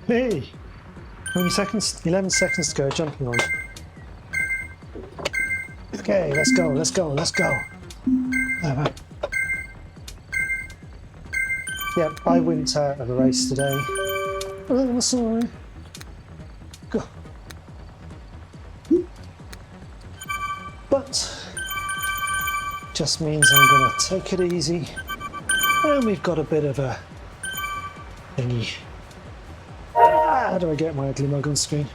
Hey! How many seconds? 11 seconds to go, jumping on. Okay, let's go, let's go, let's go. Yep, I went out of a race today. Oh, I'm sorry. Go. But just means I'm gonna take it easy. And we've got a bit of a thingy. How do I get my ugly mug on screen?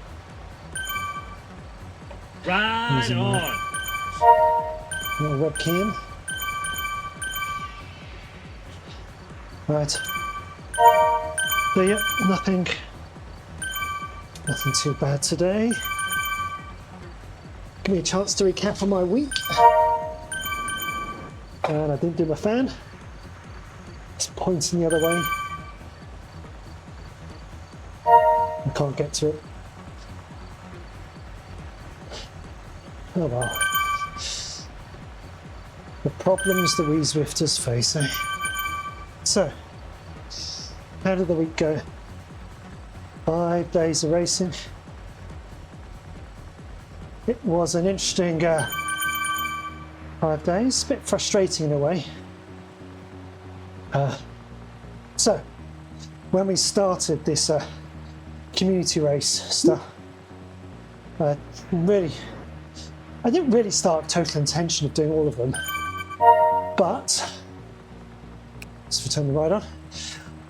Right on. Little webcam. Right. So yeah, nothing too bad today. Give me a chance to recap on my week. And I didn't do my fan. It's pointing the other way. I can't get to it. Oh well. The problems that we Zwifters face, eh? So, how did the week go? 5 days of racing. It was an interesting 5 days, a bit frustrating in a way. So, when we started this community race stuff, I didn't really start total intention of doing all of them, but let's return the ride on.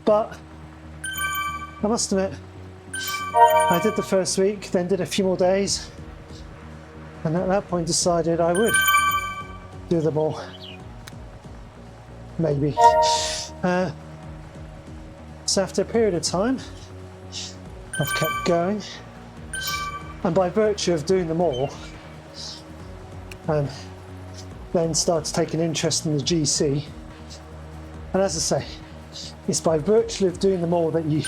But I must admit, I did the first week, then did a few more days, and at that point decided I would do them all. Maybe. So after a period of time, I've kept going, and by virtue of doing them all, then started to take an interest in the GC. And as I say, it's by virtue of doing them all that you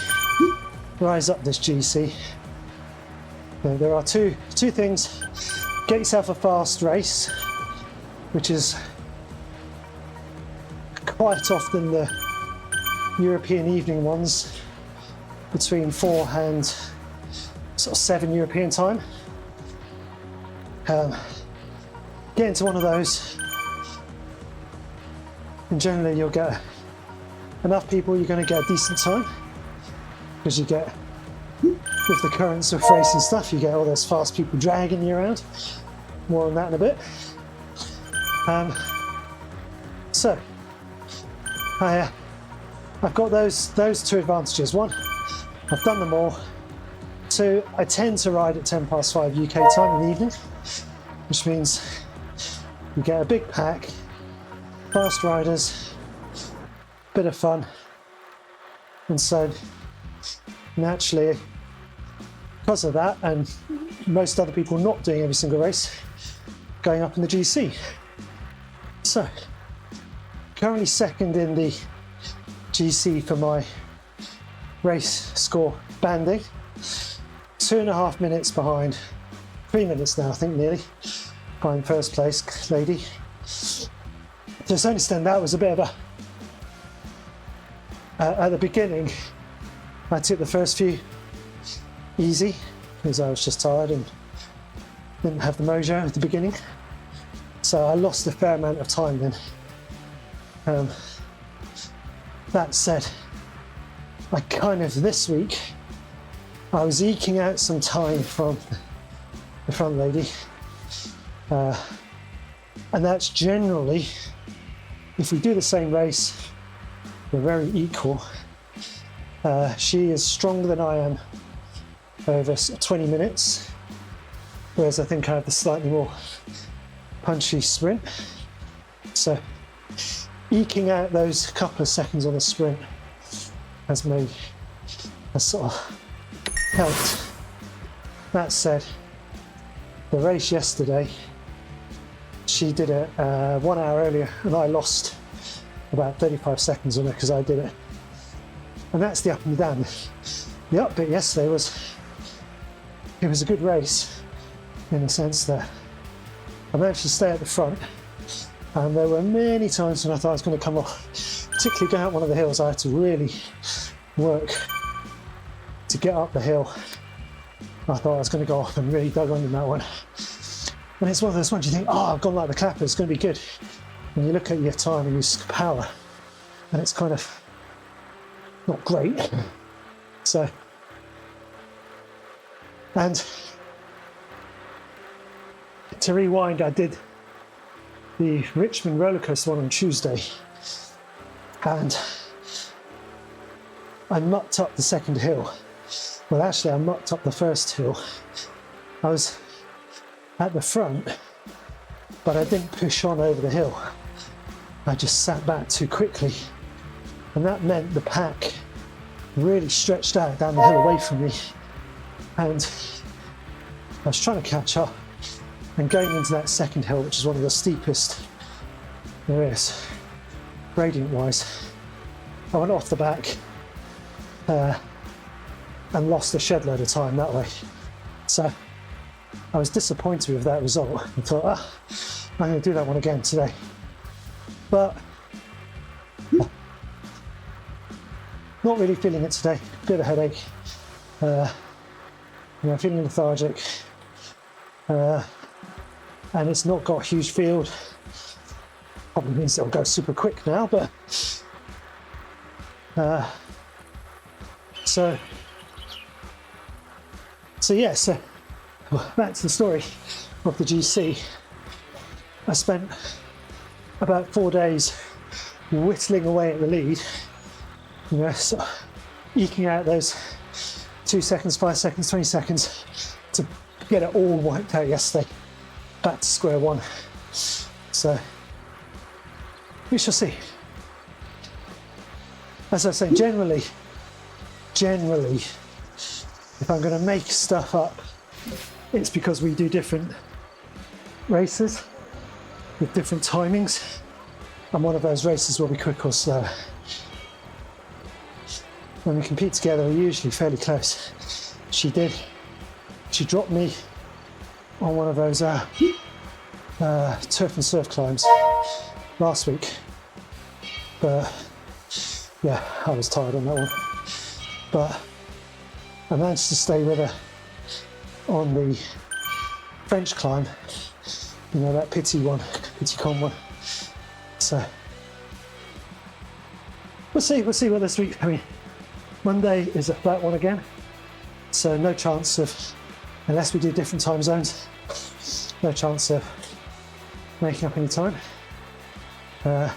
rise up this GC. There are two things. Get yourself a fast race, which is quite often the European evening ones between 4 and sort of 7 European time. Get into one of those, and generally you'll get enough people, you're going to get a decent time, because you get, with the currents of racing stuff, you get all those fast people dragging you around. More on that in a bit. So I've got those two advantages. One, I've done them all. Two, I tend to ride at 5:10 UK time in the evening, which means you get a big pack, fast riders, bit of fun, and so naturally, because of that, and most other people not doing every single race, going up in the GC. So, currently second in the GC for my race score banding, 2.5 minutes behind, 3 minutes now I think nearly, behind first place lady. To a certain extent that was a bit of at the beginning I took the first few easy because I was just tired and didn't have the mojo at the beginning, so I lost a fair amount of time then. That said, I kind of this week I was eking out some time from the front lady, and that's generally, if we do the same race, we're very equal. She is stronger than I am over 20 minutes, whereas I think I have the slightly more punchy sprint. So eking out those couple of seconds on the sprint has sort of helped. That said, the race yesterday, she did it 1 hour earlier and I lost about 35 seconds on her because I did it. And that's the up and the down. The up bit yesterday was a good race in the sense that I managed to stay at the front, and there were many times when I thought I was going to come off, particularly going up one of the hills. I had to really work to get up the hill, I thought I was going to go off and really dug under that one. And it's one of those ones you think, oh, I've gone like the clapper, it's going to be good. And you look at your time and use power, and it's kind of not great. So, and to rewind, I did the Richmond roller coaster one on Tuesday, and I mucked up the second hill. Well, actually, I mucked up the first hill. I was at the front, but I didn't push on over the hill. I just sat back too quickly, and that meant the pack really stretched out down the hill away from me, and I was trying to catch up, and going into that second hill, which is one of the steepest there is, gradient wise, I went off the back and lost a shed load of time that way. So I was disappointed with that result and thought, I'm going to do that one again today. But not really feeling it today, bit of a headache, feeling lethargic, and it's not got a huge field. Probably means it'll go super quick now, but so back to the story of the GC. I spent about 4 days whittling away at the lead, so eking out those 2 seconds, 5 seconds, 20 seconds to get it all wiped out yesterday, back to square one. So we shall see. As I say, generally, if I'm going to make stuff up, it's because we do different races with different timings, and one of those races will be quick or slow. When we compete together, we're usually fairly close. She dropped me on one of those turf and surf climbs last week, but yeah, I was tired on that one. But I managed to stay with her on the French climb, that Petit Con one. So we'll see what this week. I mean, Monday is a flat one again, so no chance of, unless we do different time zones, no chance of making up any time. And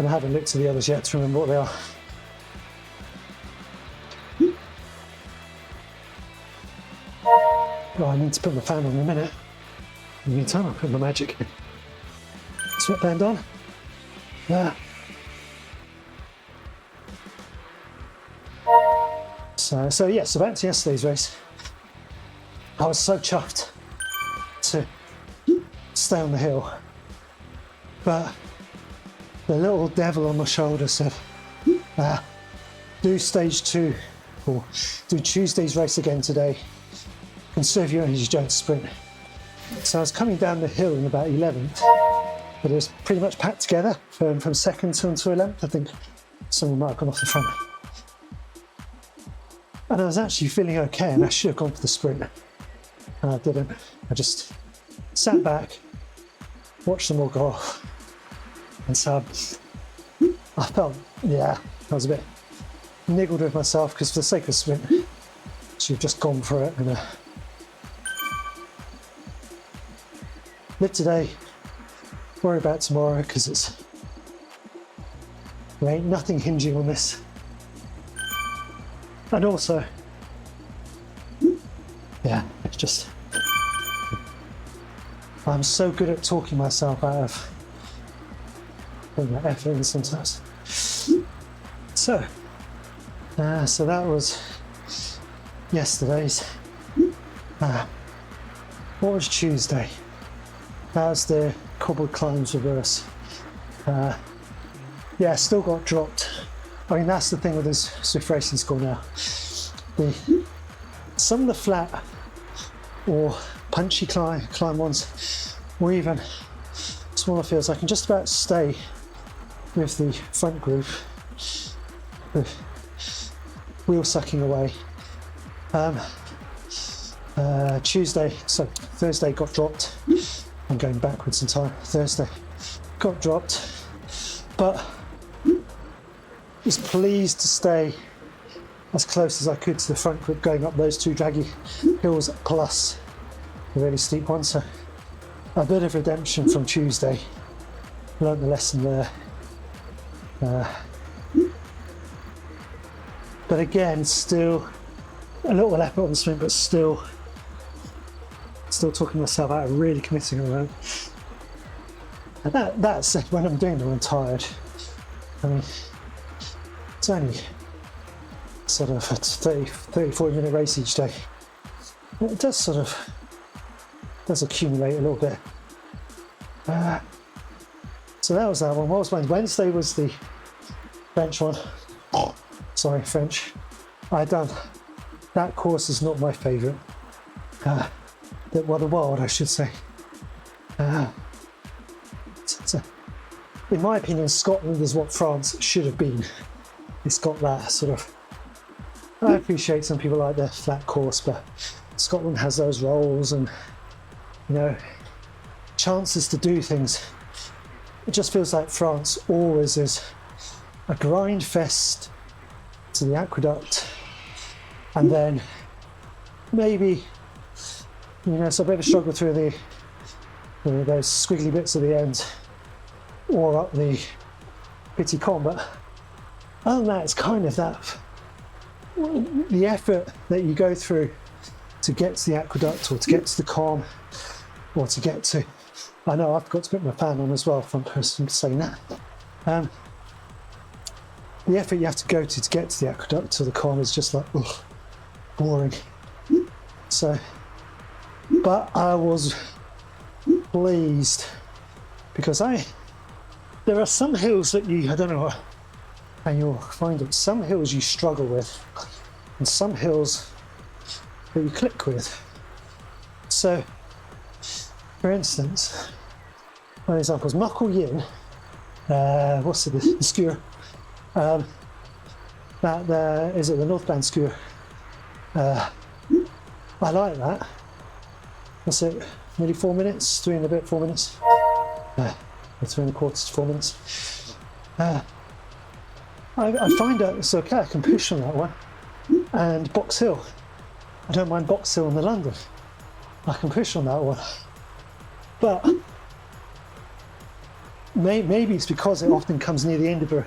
I haven't looked at the others yet to remember what they are. Oh, I need to put my fan on in a minute. In the meantime, I'll put my magic sweatband on. So back to yesterday's race. I was so chuffed to stay on the hill, but the little devil on my shoulder said, do stage 2, or do Tuesday's race again today. Conserve your energy, don't sprint. So I was coming down the hill in about 11th, but it was pretty much packed together from 2nd to 11th. I think someone might have gone off the front. And I was actually feeling okay, and I should have gone for the sprint. And I didn't. I just sat back, watched them all go off. And so I felt, I was a bit niggled with myself, because for the sake of the sprint, should have just gone for it and live today, worry about tomorrow, because there ain't nothing hinging on this. And also, it's just, I'm so good at talking myself out of putting that effort in sometimes. So that was yesterday's. What was Tuesday? That was the cobbled climbs reverse. Still got dropped. I mean, that's the thing with this Zwift racing school now. Some of the flat or punchy climb ones, or even smaller fields, I can just about stay with the front group. wheel sucking away. Thursday got dropped. I'm going backwards in time. Thursday got dropped, but was pleased to stay as close as I could to the front grip going up those two draggy hills plus the really steep one. So a bit of redemption from Tuesday. Learned the lesson there. But again, still a little effort on the sprint, but still talking myself out of really committing on that. And that said, when I'm doing them, I'm tired. I mean, it's only sort of a 40 minute race each day. It does accumulate a little bit. So that was that one. What was Wednesday? Was the French one. Sorry, French. That course is not my favourite. The world, I should say. In my opinion, Scotland is what France should have been. It's got that sort of. I appreciate some people like their flat course, but Scotland has those rolls and, you know, chances to do things. It just feels like France always is a grind fest to the aqueduct, and then maybe, you know, it's a bit of a struggle through those squiggly bits at the end or up the Petit Con, but other than that, it's kind of that the effort that you go through to get to the aqueduct or to get to the Con or to get to, I know I forgot to put my fan on as well, front person saying that. The effort you have to go to get to the aqueduct or the Con is just like, ugh, boring. So, but I was pleased because there are some hills that I don't know how you'll find it, some hills you struggle with and some hills that you click with. So, for instance, one example is Muckle Yin, the skewer, is it the Northbound skewer? I like that. That's it, nearly 4 minutes, 3 and a bit, 4 minutes. 3 and a quarter to 4 minutes. I find that it's okay, I can push on that one. And Box Hill, I don't mind Box Hill in the London. I can push on that one. But maybe it's because it often comes near the end of a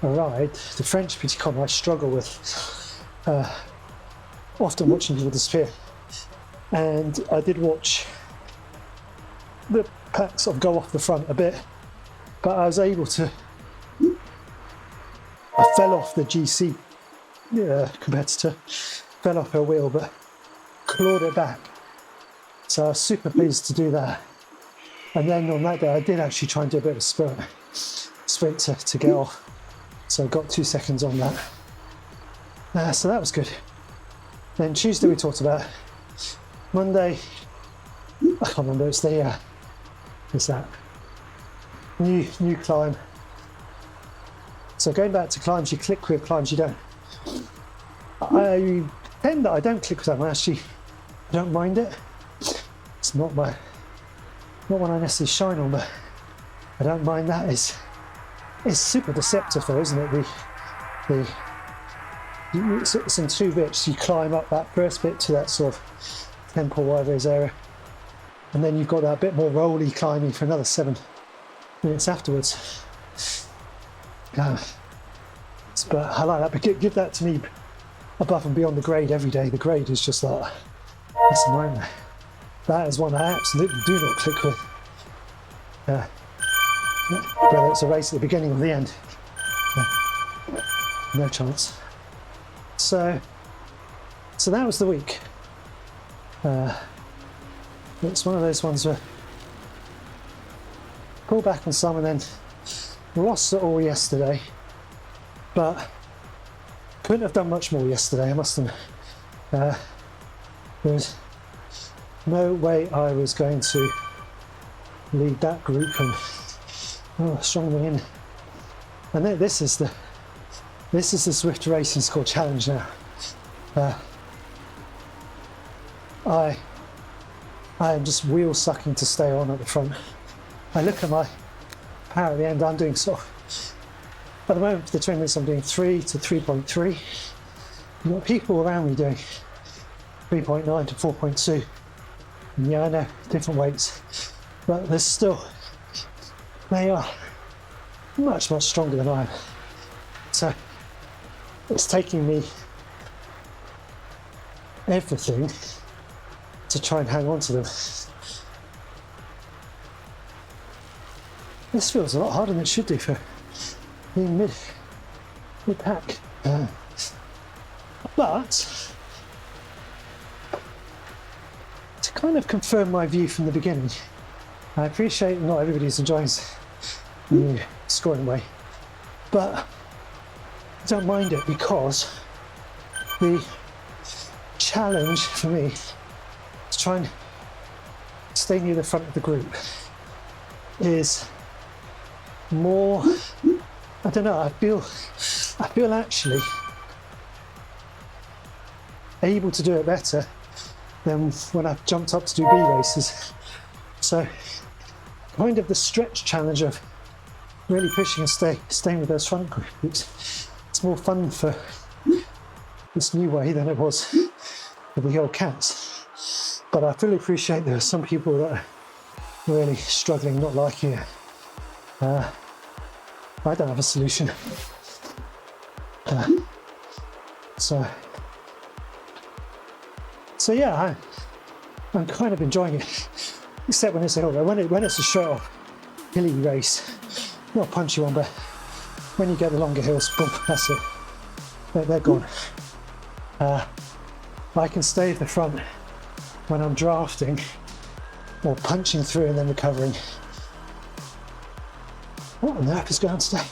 ride. The French Petit Con I struggle with, often watching people disappear. And I did watch the pack sort of go off the front a bit, but I was able to. I fell off the GC competitor, fell off her wheel, but clawed it back. So I was super pleased to do that. And then on that day, I did actually try and do a bit of sprint to get off. So I got 2 seconds on that. So that was good. Then Tuesday we talked about. Monday, I can't remember. It's that new climb. So going back to climbs, you click with, climbs you don't. I tend that I don't click with them. I don't mind it. It's not one I necessarily shine on, but I don't mind that. It's super deceptive though, isn't it? It's in 2 bits. You climb up that first bit to that sort of temple, whatever it is, area, and then you've got that bit more rolly climbing for another 7 minutes afterwards. But I like that. But give that to me above and beyond the grade every day. The grade is just like, that's a nightmare. That is one I absolutely do not click with. Whether it's a race at the beginning or the end, no chance. So that was the week. It's one of those ones where pull back on some and then lost it all yesterday, but couldn't have done much more yesterday, I must admit. There was no way I was going to lead that group and strongly in. And this is This is the Zwift Racing School Challenge now. I am just wheel sucking to stay on at the front. I look at my power at the end. I'm doing sort of, at the moment for the 20 minutes I'm doing 3 to 3.3. You've got people around me doing 3.9 to 4.2. And yeah, I know, different weights, but there's still, they are much, much stronger than I am. So it's taking me everything to try and hang on to them. This feels a lot harder than it should do for being mid-pack. But to kind of confirm my view from the beginning, I appreciate not everybody's enjoying the scoring way, but I don't mind it because the challenge for me is to try and stay near the front of the group is more, I don't know, I feel actually able to do it better than when I've jumped up to do B races. So kind of the stretch challenge of really pushing and staying with those front groups, it's more fun for this new way than it was for the old cats. But I fully appreciate there are some people that are really struggling, not liking it. I don't have a solution. So yeah, I'm kind of enjoying it, except when it's a hill. When it's a straight off hilly race, not a punchy one, but when you get the longer hills, boom, that's it. They're gone. I can stay at the front when I'm drafting or punching through and then recovering. What on earth is going on today?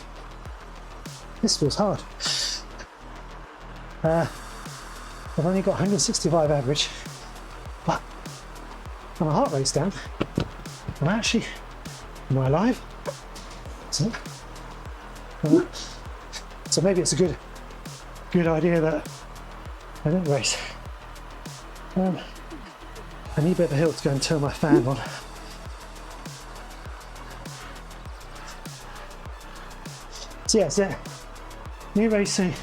This feels hard. I've only got 165 average, but on a heart rate's down. I'm actually, am I alive? So maybe it's a good idea that I don't race. I need a bit of a hill to go and turn my fan on. So yeah, so new racing.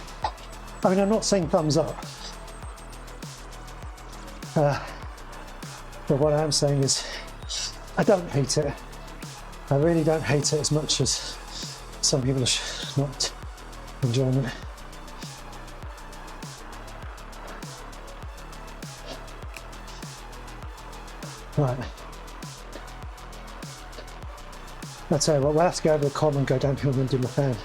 I mean, I'm not saying thumbs up. But what I am saying is, I don't hate it. I really don't hate it as much as some people are not enjoying it. Right. I'll tell you what, we'll have to go over the common and go downhill and do my fan.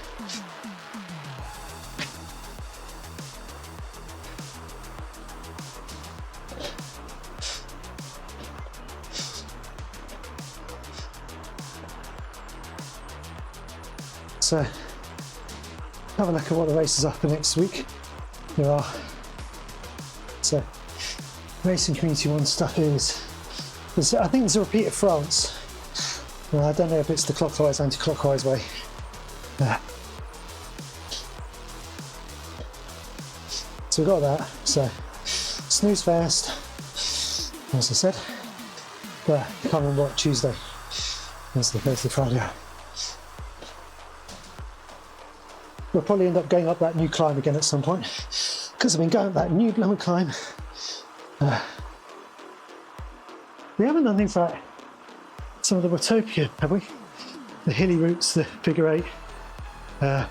So, have a look at what the races are for next week. There are. So, Racing Community 1 stuff is, I think there's a repeat of France. Well, I don't know if it's the clockwise, anti-clockwise way. So we've got that. So, snooze fast, as I said. But I can't remember what Tuesday. That's the Thursday, Friday. We'll probably end up going up that new climb again at some point, because I've been going up that new blooming climb. We haven't done things like some of the Watopia, have we? The hilly routes, the figure 8. Have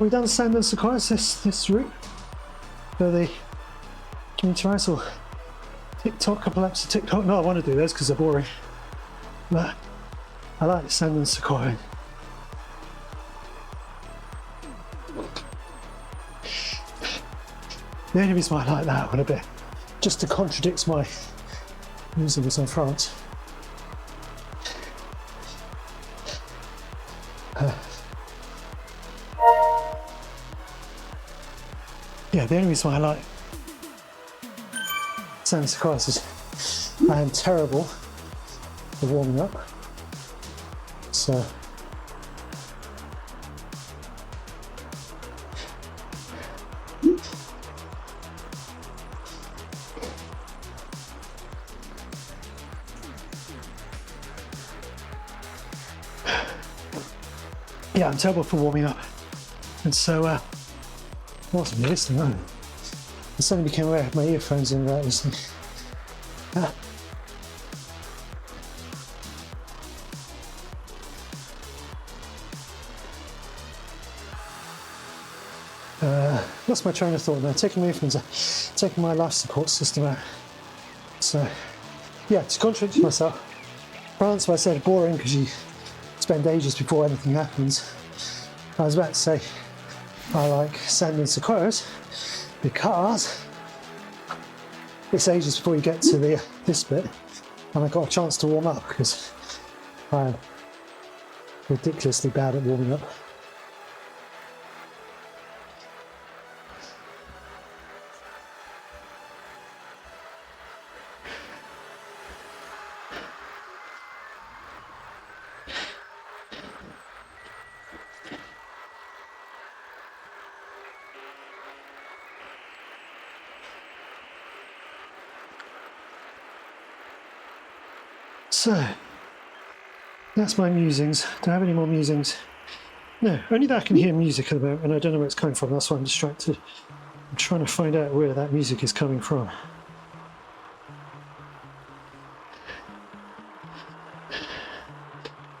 we done sand and sequoias this route? For the community race or TikTok, couple laps of TikTok? No, I want to do those because they're boring. But I like sand and sequoia. The only reason why I like that one a bit, just to contradict my using this on France. Yeah, the only reason why I like sand sequoias is I am terrible for warming up. So yeah, I'm terrible for warming up. And so, I wasn't listening, I suddenly became aware of my earphones in without listening. Lost my train of thought now. Taking my earphones out, taking my life support system out. So, yeah, to contradict myself, France, I said boring because you spend ages before anything happens. I was about to say I like sand and sequoias because it's ages before you get to this bit, and I got a chance to warm up because I'm ridiculously bad at warming up. So, that's my musings. Do I have any more musings? No, only that I can hear music at the moment, and I don't know where it's coming from. That's why I'm distracted. I'm trying to find out where that music is coming from.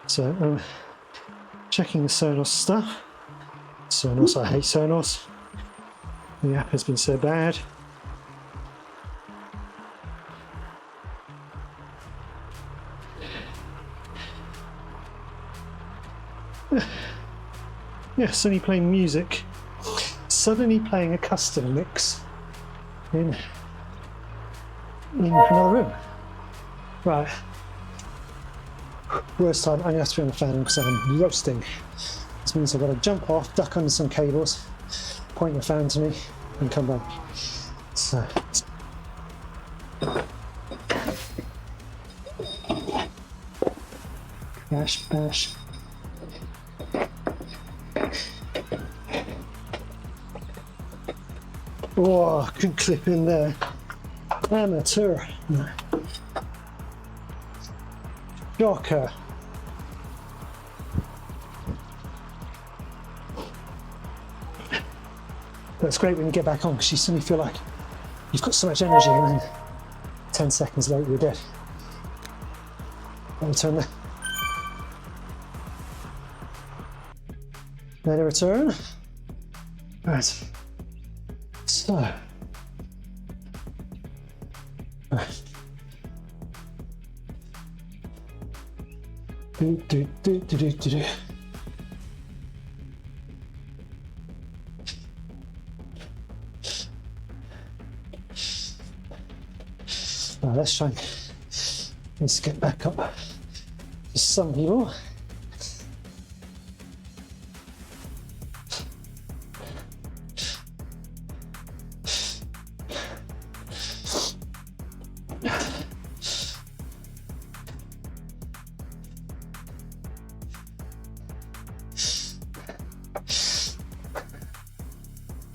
So, I'm checking the Sonos stuff. Sonos, I hate Sonos. The app has been so bad. Yeah, suddenly playing music. Suddenly playing a custom mix in another room. Right. Worst time, I'm going to have to turn the fan on because I'm roasting. This means I've got to jump off, duck under some cables, point the fan to me, and come back. So. Bash, bash. Oh, I couldn't clip in there. Amateur. No. Shocker. But it's great when you get back on because you suddenly feel like you've got so much energy and then 10 seconds later you're dead. Let me turn the... Let it return. Right. So. Right. Do. Now let's try and let's get back up. For some people.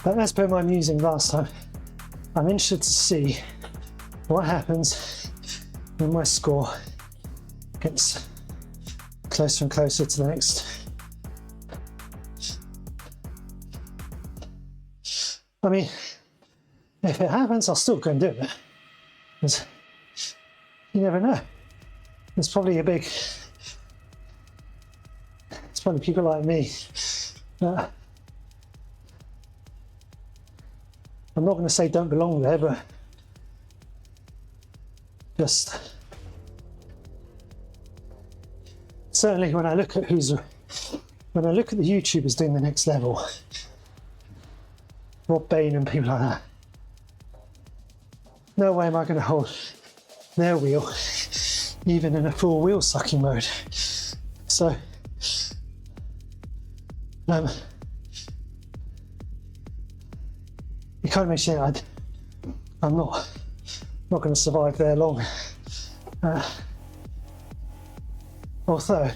But as per my musing last time, I'm interested to see what happens when my score gets closer and closer to the next. I mean, if it happens, I'll still go and do it. Because you never know. There's probably it's probably people like me that I'm not going to say don't belong there, but just certainly when I look at the YouTubers doing the next level, Rob Bain and people like that, no way am I going to hold their wheel, even in a full wheel sucking mode. So, it kind of makes you think I'm not going to survive there long. Although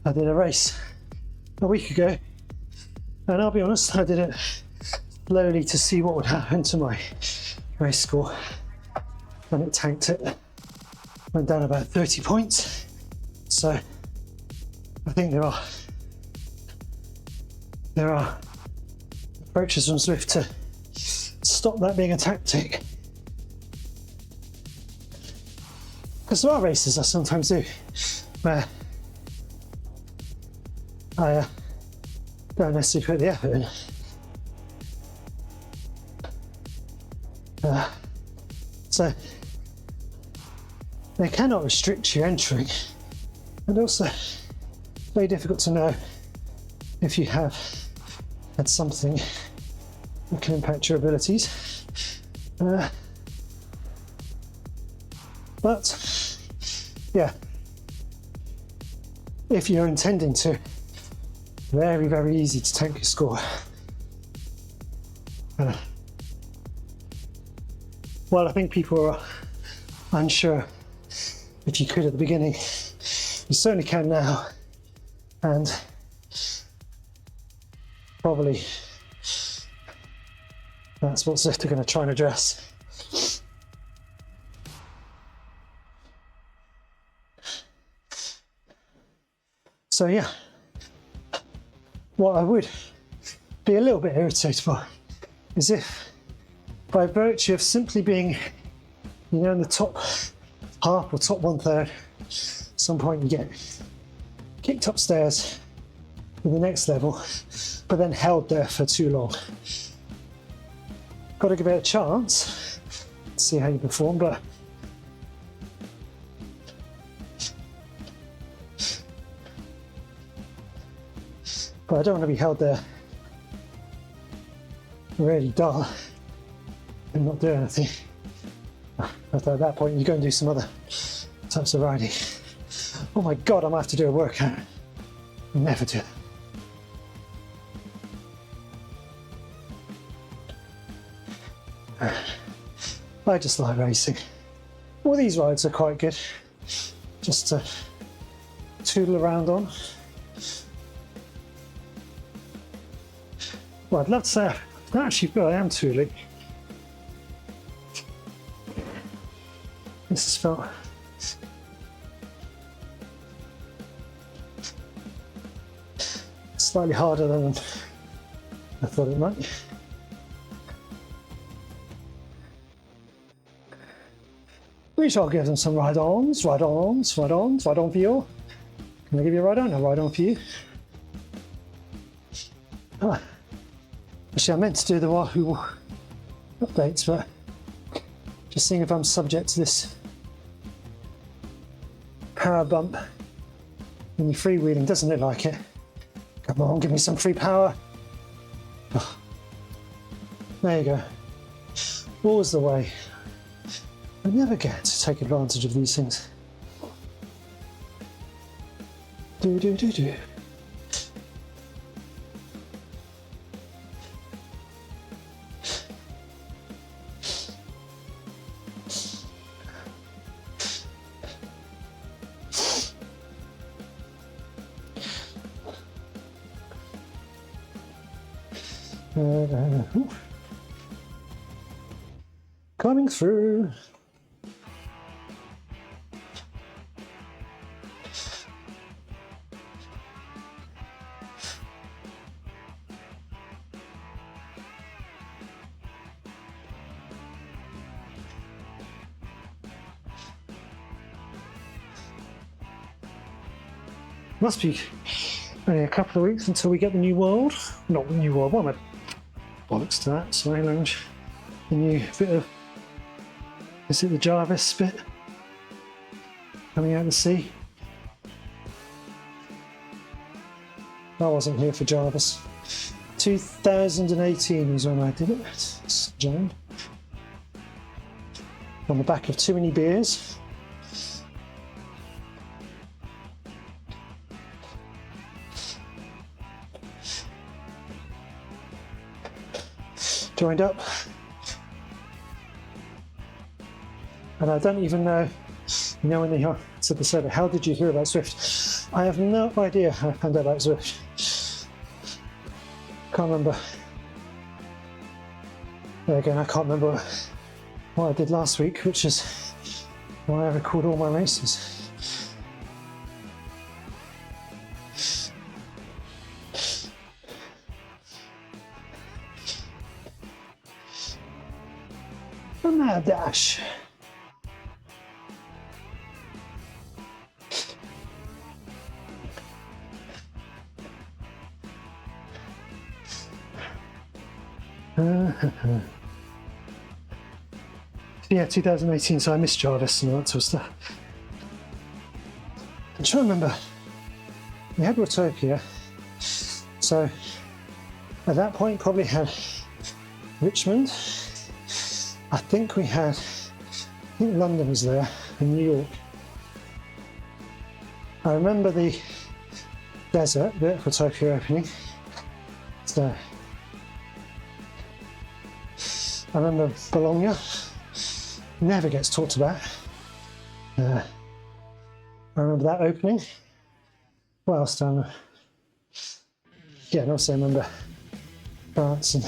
I did a race a week ago, and I'll be honest, I did it slowly to see what would happen to my race score, and it tanked it. Went down about 30 points. So I think there are approaches from Zwift to stop that being a tactic. Because there are races I sometimes do where I don't necessarily put the effort in. So they cannot restrict your entering, and also very difficult to know if you have had something that can impact your abilities. But yeah, if you're intending to, very, very easy to tank your score. Well, I think people are unsure if you could at the beginning. You certainly can now, and probably that's what Zwift are going to try and address. So yeah, what I would be a little bit irritated by is if, by virtue of simply being, in the top half or top 1/3, at some point you get kicked upstairs to the next level, but then held there for too long. Got to give it a chance, see how you perform, but I don't want to be held there really dull and not do anything. At that point, you go and do some other types of riding. Oh my God, I might have to do a workout. Never do that. I just like racing. All these rides are quite good, just to toodle around on. Well, I'd love to say I am tootling. This has felt slightly harder than I thought it might. We shall give them some ride-ons for you. Can I give you a ride-on? A ride-on for you. Actually, I meant to do the Wahoo updates, but just seeing if I'm subject to this power bump when you're freewheeling. Doesn't look like it. Come on, give me some free power. Oh, there you go. Always the way. I never get to take advantage of these things. Do. Coming through. Must be only a couple of weeks until we get the new world. Not the new world, what am I? Bollocks to that, sorry, lounge. The new bit of, is it the Jarvis bit? Coming out of the sea. I wasn't here for Jarvis. 2018 was when I did it. It's Jane. On the back of too many beers. Joined up, and I don't even know, when they said the server, how did you hear about Zwift? I have no idea how I found out about Zwift. Can't remember. There again, I can't remember what I did last week, which is why I record all my races. a mad dash. Yeah, 2018, so I missed Jarvis and all that sort of stuff. I'm trying to remember, we had Watopia, so at that point probably had Richmond. I think London was there, and New York. I remember the desert bit for Watopia opening, so I remember Bologna. Never gets talked about. I remember that opening. What else do I remember? Yeah, and also I remember France and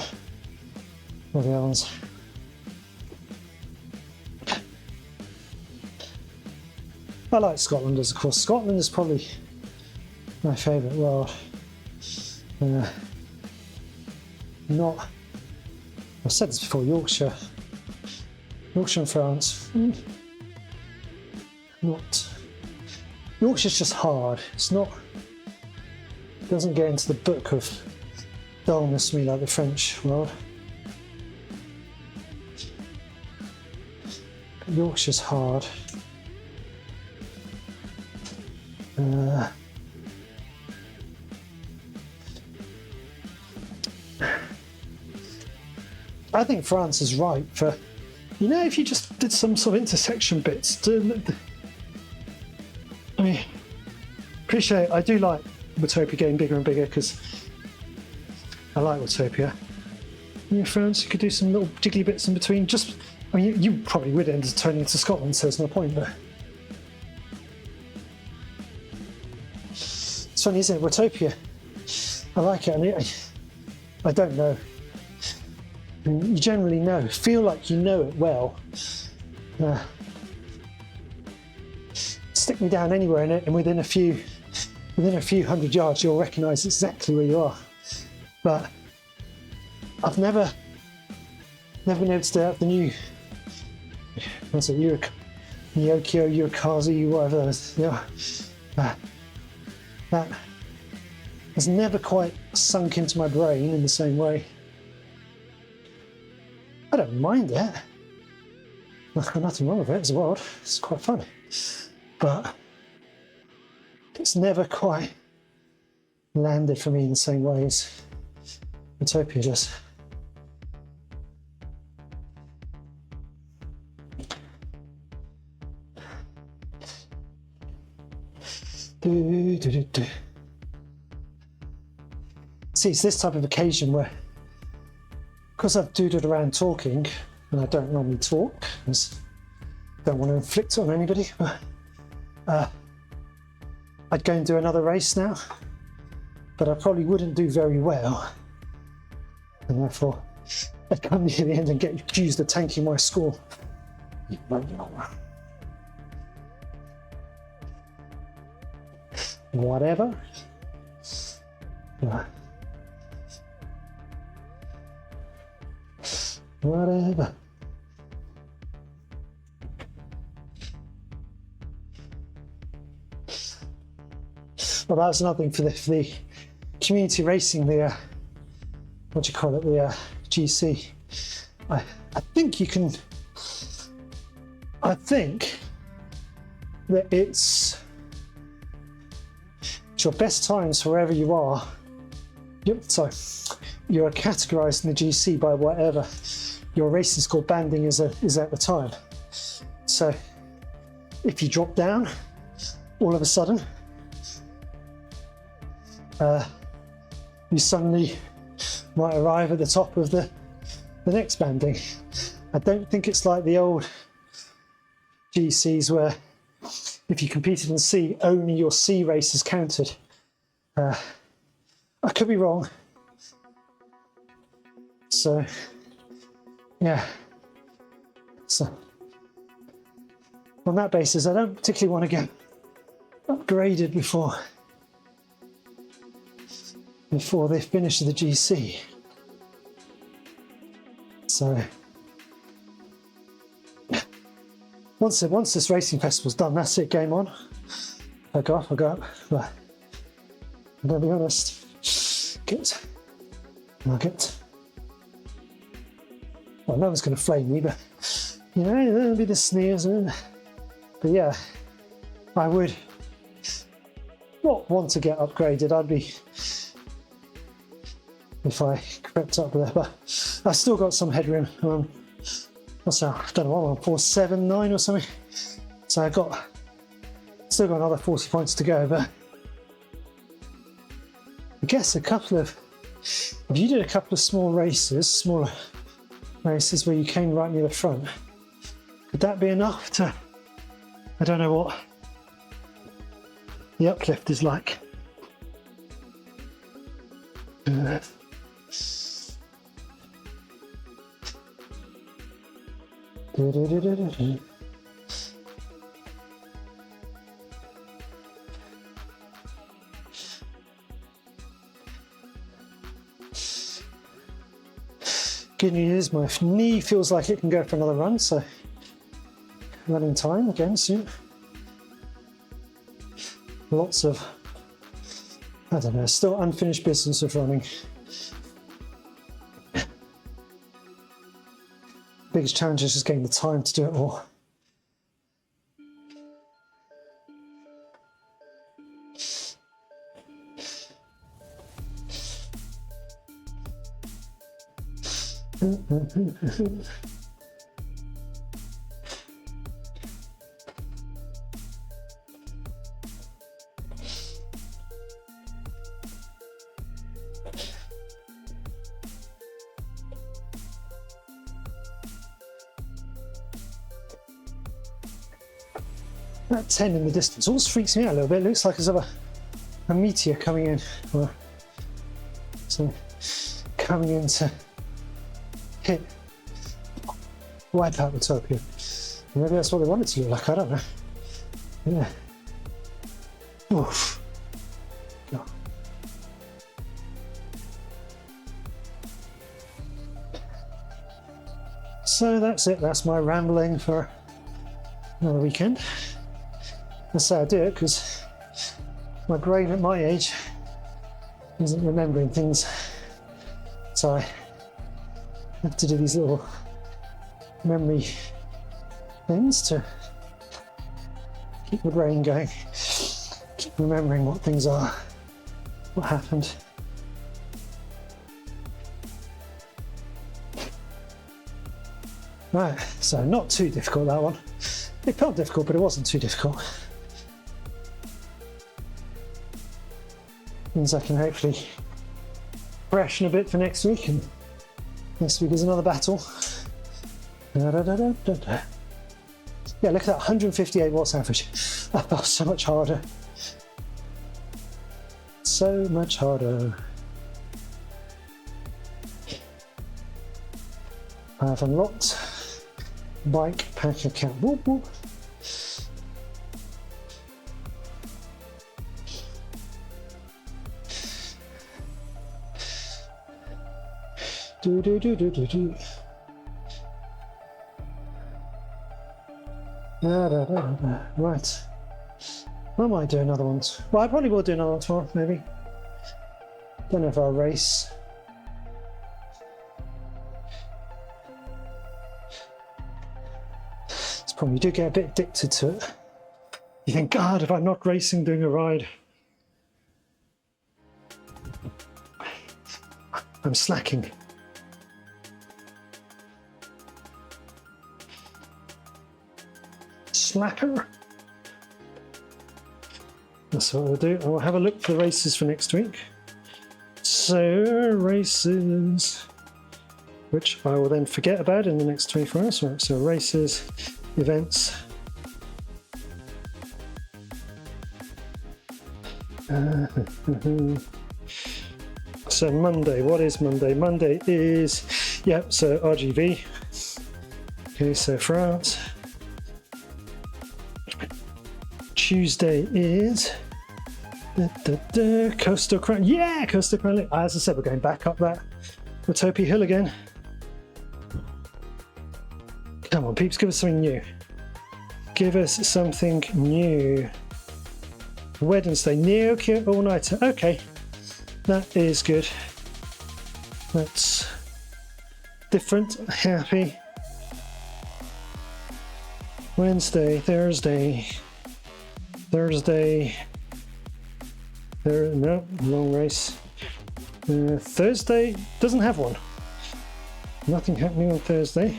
all the other ones. I like Scotland, of course. Scotland is probably my favourite world. Not, I've said this before, Yorkshire and France. Not. Yorkshire's just hard. It doesn't get into the book of dullness to me like the French world. But Yorkshire's hard. I think France is right for, if you just did some sort of intersection bits. I mean, I do like Watopia getting bigger and bigger because I like Watopia. In France, you could do some little jiggly bits in between. You probably would end up turning into Scotland, so there's no point, but it's funny, isn't it? Watopia, I like it, and I don't know. You generally feel like you know it well. Stick me down anywhere in it, and within a few hundred yards, you'll recognise exactly where you are. But I've never been able to stay up the new, what's it, Ryokyo, Yurukazi, whatever that is. That has never quite sunk into my brain in the same way. I don't mind it. I've got nothing wrong with it as well. It's quite fun. But it's never quite landed for me in the same way as Watopia does. See, it's this type of occasion where, because I've doodled around talking, and I don't normally talk, because I don't want to inflict it on anybody, but I'd go and do another race now, but I probably wouldn't do very well, and therefore I'd come near the end and get accused of tanking my score. Whatever. Whatever. Well, that was another thing for the community racing, the what do you call it, the GC. I think you can. I think that it's your best times wherever you are. So you're categorised in the GC by whatever your racing score banding is at the time. So if you drop down, all of a sudden, you suddenly might arrive at the top of the next banding. I don't think it's like the old GCs where if you competed in C, only your C races counted. I could be wrong. So, yeah. So, on that basis, I don't particularly want to get upgraded before the finish of the GC. So, once this racing festival's done, that's it, game on. I go up, but I'm gonna be honest, get nugget. Well, no one's gonna flame me, but you know, there'll be the sneers. But yeah, I would not want to get upgraded. I'd be, if I crept up there, but I've still got some headroom. What's that? I don't know what I'm on, 479 or something. So I've still got another 40 points to go, but I guess if you did a couple of smaller races where you came right near the front, could that be enough to, I don't know what the uplift is like. Good news, my knee feels like it can go for another run, so running time again soon. Lots of, I don't know, still unfinished business of running. Biggest challenge is just getting the time to do it all. That 10 in the distance always freaks me out a little bit. It looks like there's a meteor coming in, or so coming in to hit, wipe out Watopia. Maybe that's what they want it to look like, I don't know. Yeah. Oof. Yeah. So that's it, that's my rambling for another weekend. That's how I do it, because my brain at my age isn't remembering things. So I have to do these little memory things to keep the brain going, keep remembering what things are, what happened. Right, so not too difficult, that one. It felt difficult, but it wasn't too difficult. Means I can hopefully freshen a bit for next week, and next week is another battle. Yeah, look at that, 158 watts average. That felt so much harder. So much harder. I've unlocked bike pack account. Whoop, whoop. Right. I might do another one. Well, I probably will do another one tomorrow, maybe. Don't know if I'll race. It's probably, you do get a bit addicted to it. You think, God, if I'm not racing, doing a ride, I'm slacking. Slacker. That's what I'll do. I'll have a look for the races for next week. So, races, which I will then forget about in the next 24 hours. Right, so races, events. So Monday, what is Monday? Monday is, so RGV. Okay, so France. Tuesday is Coastal Crown. Yeah, Coastal Crown. As I said, we're going back up that Watopia hill again. Come on, peeps, give us something new. Give us something new. Wednesday, Neo-Kyo all-nighter. Okay, that is good. That's different, happy. Wednesday, Thursday. No, long race. Thursday doesn't have one. Nothing happening on Thursday.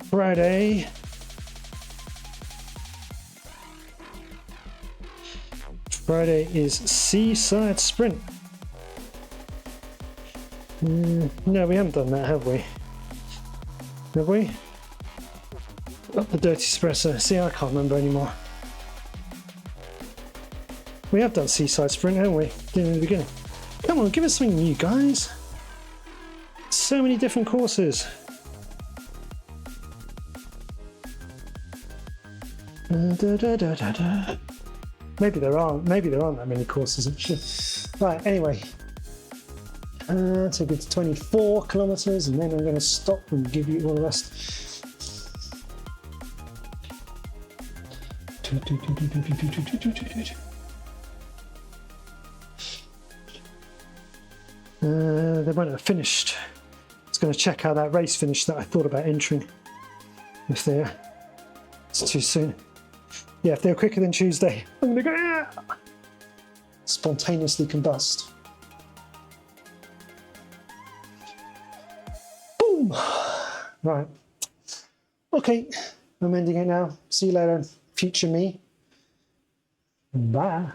Friday. Friday is Seaside Sprint. No, we haven't done that, have we? Have we? Up the Dirty Espresso. See, I can't remember anymore. We have done Seaside Sprint, haven't we? In the beginning. Come on, give us something new, guys. So many different courses. Maybe there aren't that many courses actually. Right, anyway. Take it to 24 kilometers and then I'm going to stop and give you all the rest. They won't have finished. I was going to check how that race finished that I thought about entering. If it's too soon. Yeah, if they're quicker than Tuesday, I'm going to go spontaneously combust. Boom! Right. Okay, I'm ending it now. See you later, future me. Bye.